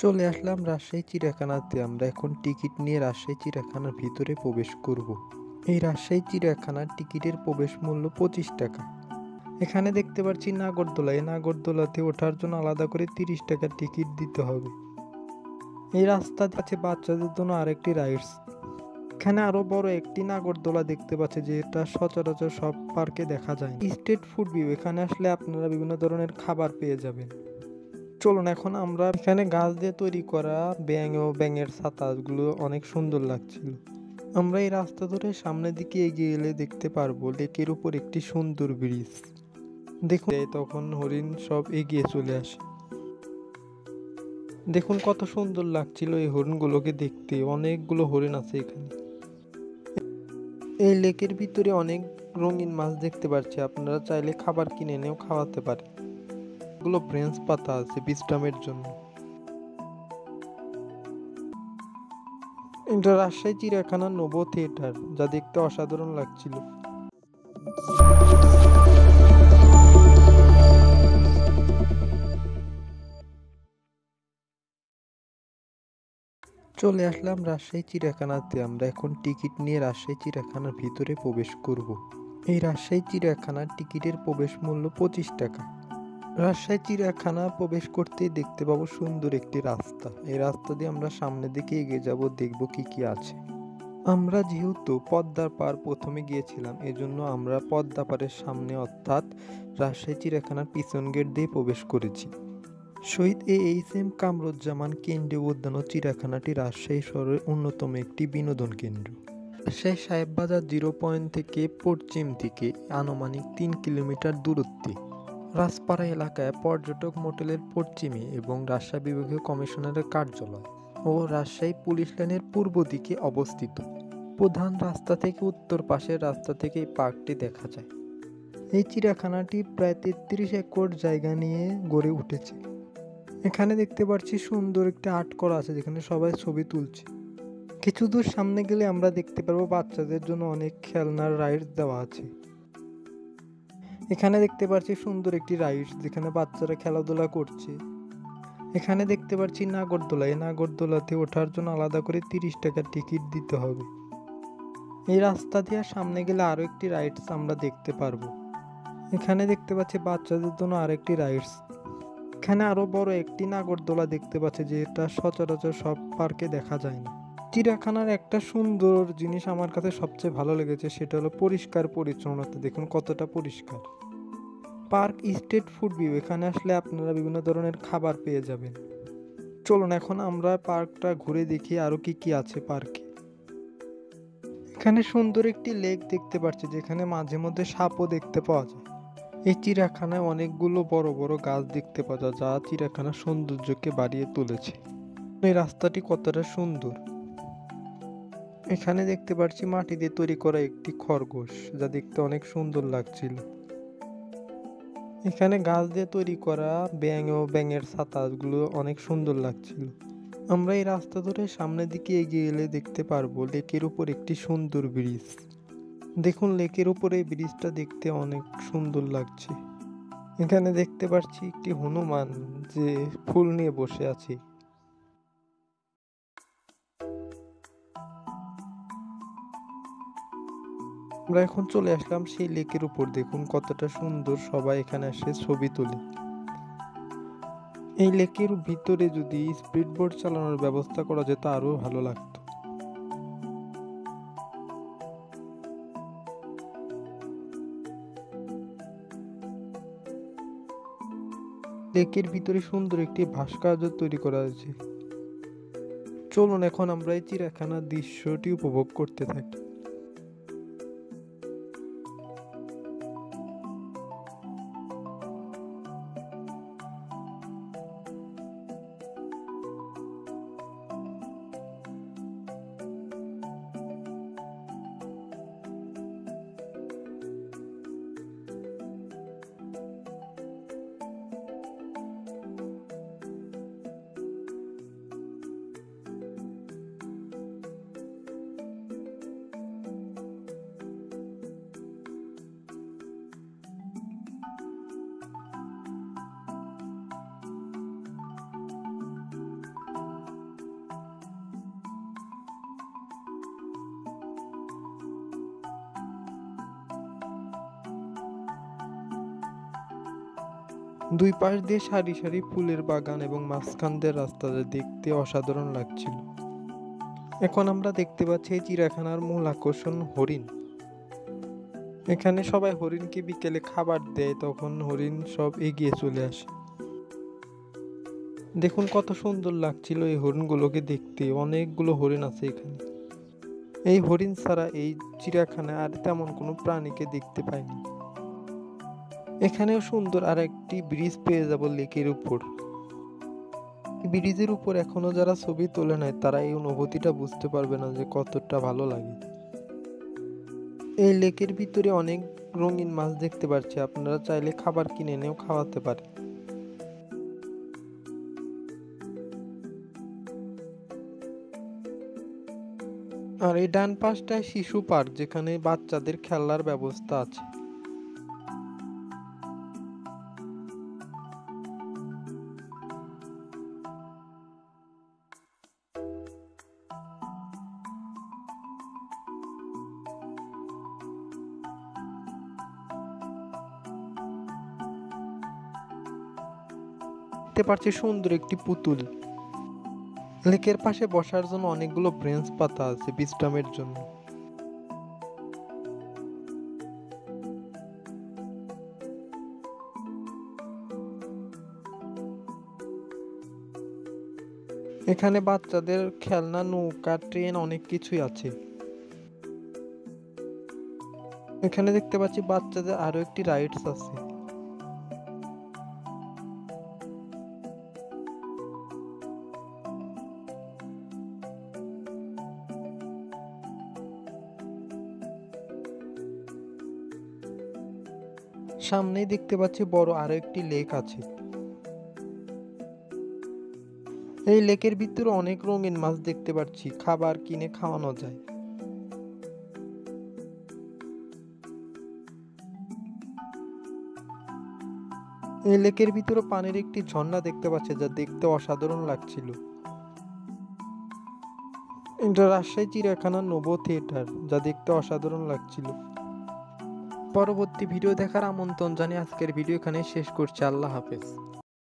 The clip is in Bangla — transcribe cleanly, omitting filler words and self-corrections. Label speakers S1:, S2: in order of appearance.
S1: চলে আসলাম রাজশাহী চিড়িয়াখানাতে। আমরা এখন টিকিট নিয়ে রাজশাহী চিড়িয়াখানার ভিতরে প্রবেশ করব। এই রাজশাহী চিড়িয়াখানার টিকিটের প্রবেশ মূল্য 25 টাকা। এখানে দেখতে পাচ্ছি নাগরদোলা। এই নাগরদোলাতে ওঠার জন্য আলাদা করে 30 টাকা টিকিট দিতে হবে। এই রাস্তা আছে বাচ্চাদের জন্য আরেকটি রাইডস। এখানে আরো বড় একটি নাগরদোলা দেখতে পাচ্ছে, যেটা সচরাচর সব পার্কে দেখা যায়। স্ট্রিট ফুড ভিউ, এখানে আসলে আপনারা বিভিন্ন ধরনের খাবার পেয়ে যাবেন। চলুন এখন আমরা এখানে গাছ দিয়ে তৈরি করা ব্যাঙ ও ব্যাঙের ছাতাগুলো অনেক সুন্দর লাগছিল। আমরা এই রাস্তা ধরে সামনের দিকে এগিয়ে এলে দেখতে পারবো লেকের উপর একটি সুন্দর ব্রিজ। দেখুন তখন হরিণ সব এগিয়ে চলে আসে। দেখুন কত সুন্দর লাগছিল এই হরিণগুলোকে দেখতে। অনেকগুলো হরিণ আছে এখানে। এই লেকের ভিতরে অনেক রঙিন মাছ দেখতে পাচ্ছি, আপনারা চাইলে খাবার কিনে এনেও খাওয়াতে পারে। এগুলো ব্রেঞ্চ পাতা আছে বিশ্রামের জন্য। এটা রাজশাহী চিড়িয়াখানার নোভো থিয়েটার, যা দেখতে অসাধারণ লাগছিল। চলে আসলাম রাজশাহী চিড়িয়াখানাতে। আমরা এখন টিকিট নিয়ে রাজশাহী চিড়িয়াখানার ভিতরে প্রবেশ করব। এই রাজশাহী চিড়িয়াখানার টিকিটের প্রবেশ মূল্য 25 টাকা। রাজশাহী চিড়িয়াখানা প্রবেশ করতেই দেখতে পাবো সুন্দর একটি রাস্তা। এই রাস্তা দিয়ে আমরা সামনের দিকে এগিয়ে যাব, দেখব কি কি আছে। আমরা যেহেতু পদ্মার পাড় প্রথমে গিয়েছিলাম, এজন্য আমরা পদ্মা পাড়ের সামনে অর্থাৎ রাজশাহী চিড়িয়াখানার পিছন গেট দিয়ে প্রবেশ করেছি। শহীদ এইচ.এম. কামরুজ্জামান কেন্দ্রীয় উদ্যান ও চিড়িয়াখানাটি রাজশাহী শহরের অন্যতম একটি বিনোদন কেন্দ্র। রাজশাহী সাহেববাজার 0 পয়েন্ট থেকে পশ্চিম দিকে আনুমানিক 3 কিলোমিটার দূরত্বে। রাজপাড়া এলাকায় পর্যটক মোটেলের পশ্চিমে এবং রাজশাহী বিভাগীয় কমিশনারের কার্যালয় ও রাজশাহী পুলিশ লাইনের পূর্ব দিকে অবস্থিত। প্রধান রাস্তা থেকে উত্তর পাশের রাস্তা থেকে এই পার্কটি দেখা যায়। এই চিড়িয়াখানাটি প্রায় 33 একর জায়গা নিয়ে গড়ে উঠেছে। এখানে দেখতে পাচ্ছি সুন্দর একটি আর্ট করা আছে, যেখানে সবাই ছবি তুলছে। কিছু দূর সামনে গেলে আমরা দেখতে পারবো বাচ্চাদের জন্য অনেক খেলনার রাইডস দেওয়া আছে। এখানে দেখতে পাচ্ছি সুন্দর একটি রাইডস, যেখানে বাচ্চারা খেলাধুলা করছে। এখানে দেখতে পাচ্ছি নাগরদোলা। এই নাগরদোলাতে ওঠার জন্য আলাদা করে 30 টাকা টিকিট দিতে হবে। এই রাস্তা দিয়ে সামনে গেলে আরো একটি রাইডস আমরা দেখতে পারবো। এখানে দেখতে পাচ্ছি বাচ্চাদের জন্য আরেকটি রাইডস। এখানে আরো বড় একটি নাগরদোলা দেখতে পাচ্ছি, যেটা সচরাচর সব পার্কে দেখা যায় না। চিড়িয়াখানার একটা সুন্দর জিনিস আমার কাছে সবচেয়ে ভালো লেগেছে, সেটা হলো পরিষ্কার পরিচ্ছন্নতা। দেখুন কতটা পরিষ্কার। পার্ক স্ট্রিট ফুড ভিউ, এখানে আসলে আপনারা বিভিন্ন ধরনের খাবার পেয়ে যাবেন। চলুন এখন আমরা পার্কটা ঘুরে দেখি আরো কি কি আছে পার্কে। এখানে সুন্দর একটি লেক দেখতে পাচ্ছি, যেখানে মাঝে মধ্যে সাপও দেখতে পাওয়া যায়। এই চিড়িয়াখানায় অনেকগুলো বড় বড় গাছ দেখতে পাওয়া যায়, যা চিড়িয়াখানার সৌন্দর্যকে বাড়িয়ে তুলেছে। এই রাস্তাটি কতটা সুন্দর। এখানে দেখতে পাচ্ছি মাটি দিয়ে তৈরি করা একটি খরগোশ, যা দেখতে অনেক সুন্দর লাগছিল। এখানে গাছ দিয়ে তৈরি করা ব্যাঙ ও ব্যাঙের ছাতাগুলো অনেক সুন্দর লাগছিল। আমরা এই রাস্তা ধরে সামনের দিকে এগিয়ে এলে দেখতে পারবো লেকের উপর একটি সুন্দর ব্রিজ। দেখুন লেকের উপরে এই ব্রিজটা দেখতে অনেক সুন্দর লাগছে। এখানে দেখতে পাচ্ছি একটি হনুমান, যে ফুল নিয়ে বসে আছে। আমরা এখন চলে আসলাম সেই লেকের উপর। দেখুন কতটা সুন্দর, সবাই এখানে এসে ছবি তোলে। এই লেকের ভিতরে যদি স্পিড বোট চালানোর ব্যবস্থা করা যেত আরো ভালো লাগতো। লেকের ভিতরে সুন্দর একটি ভাস্কর্য তৈরি করা হয়েছে। চলুন এখন আমরা এই চিড়িয়াখানার দৃশ্যটি উপভোগ করতে থাকি। দুই পাশ দিয়ে সারি সারি ফুলের বাগান এবং মাঝখান দিয়ে রাস্তাটা দেখতে অসাধারণ লাগছিল। এখন আমরা দেখতে পাচ্ছি এই চিড়িয়াখানার মূল আকর্ষণ হরিণ। এখানে সবাই হরিণকে বিকেলে খাবার দেয়, তখন হরিণ সব এগিয়ে চলে আসে। দেখুন কত সুন্দর লাগছিল এই হরিণগুলোকে দেখতে, অনেকগুলো হরিণ আছে এখানে। এই হরিণ ছাড়া এই চিড়িয়াখানায় আর তেমন কোনো প্রাণীকে দেখতে পাইনি। এখানেও সুন্দর আর একটি ব্রিজ পেয়ে যাব লেকের উপর। ব্রিজের উপর এখনো যারা ছবি তোলে নাই তারা এই অনুভূতিটা বুঝতে পারবে না যে কতটা ভালো লাগে। এই লেকের ভিতরে অনেক রঙিন মাছ দেখতে পাচ্ছি, আপনারা চাইলে খাবার কিনে এনেও খাওয়াতে পারে। আর এই ডান পাশটায় শিশু পার্ক, যেখানে বাচ্চাদের খেলার ব্যবস্থা আছে। দেখতে পাচ্ছি সুন্দর একটি পুতুল। লেকের পাশে বসার জন্য অনেকগুলো ব্রেঞ্চ পাতা আছে বিশ্রামের জন্য। এখানে বাচ্চাদের খেলনা, নৌকা, ট্রেন অনেক কিছুই আছে। এখানে দেখতে পাচ্ছি বাচ্চাদের আরো একটি রাইডস আছে। সামনেই দেখতে পাচ্ছি বড় আরো একটি লেক আছে। এই লেকের ভিতরে অনেক রঙিন মাছ দেখতে পাচ্ছি, খাবার কিনে খাওয়ানো যায়। এই লেকের ভিতরে পানির একটি ঝর্ণা দেখতে পাচ্ছি, যা দেখতে অসাধারণ লাগছিল। এটা রাজশাহী চিড়িয়াখানার নোভো থিয়েটার, যা দেখতে অসাধারণ লাগছিল। পরবর্তী ভিডিও দেখার আমন্ত্রণ জানিয়ে আজকের ভিডিও এখানে শেষ করছি। আল্লাহ হাফেজ।